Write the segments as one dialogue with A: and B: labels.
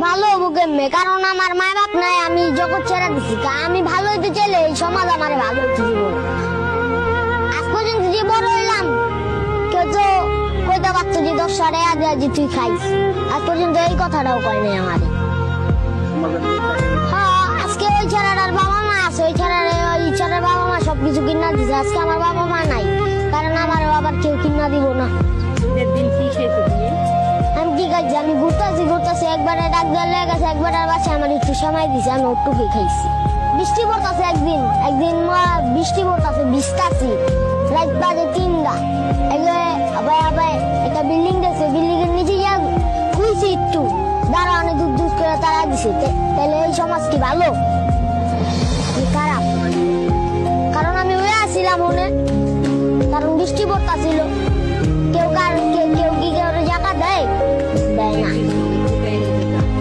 A: ভালো হবো কেমনে, কারণ আমার মা বাপ নাই, আমি জগৎ ছেড়ে দিছি। আমি ভালো হইতে চাইলে এই সমাজ আমারে ভালো হইতে দিব না। আজ পর্যন্ত যে বড় হইলাম, কেউ তো কইতে পারতো যে 10 টাকা দেয়া যে তুই খাইস। আজ পর্যন্ত এই কথাটাও কয় নাই আমারে। হ্যাঁ, আজকে ওই ছেলেটার বাবা মা আছে, ওই ছেলের বাবা মা সবকিছু কিনা দিছে। আজকে আমার বাবা মা নাই, কারণ আমারও আবার কেউ কিনা দিব না। আমি কি খাইছি? আমি ঘুরতেছি, একবারে ডাক দেওয়ার লেগে গেছে, একবারে বাসায় আমার একটু সময় দিছে, আমি ওটুকুই খাইছি। বৃষ্টি পড়তেছে, একদিন বৃষ্টি পড়তেছে, ভিজতাছি, রাত বাজে 3টা। আবার একটা বিল্ডিং দেখছে, বিল্ডিং এর নিচে যা খুঁজছি একটু, দাঁড়ানো দুধ করে তারা দিছে। তাহলে এই সমাজ কি ভালো খারাপ? কারণ আমি হয়ে আসছিলাম মনে, কারণ বৃষ্টি পড়তেছিল। কেউ কি জায়গা দেয় না।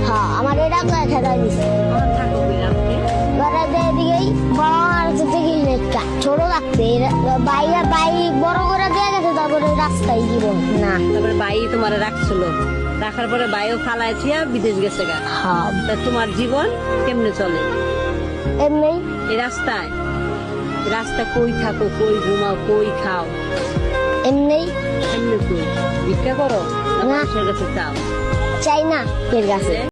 A: হ্যাঁ, আমার এটা খেলা দিছে। ছোট থাকতে বাইক বড় করে দেওয়া গেছে, তারপরে রাস্তায় জীবন না।
B: তারপরে বাই তোমার রাখছিল, রাখার পরে বাইও ফালাই থিয়া বিদেশ গেছে গা।
A: হ্যাঁ,
B: তোমার জীবন কেমনে চলে?
A: এমনি
B: এই রাস্তা কই থাকো, কই ঘুমাও, কই খাও?
A: এমনি
B: এমনি কই ভিক্ষা করো না,
A: না।
B: মানুষের কাছে চাও?
A: চাই না এর কাছে।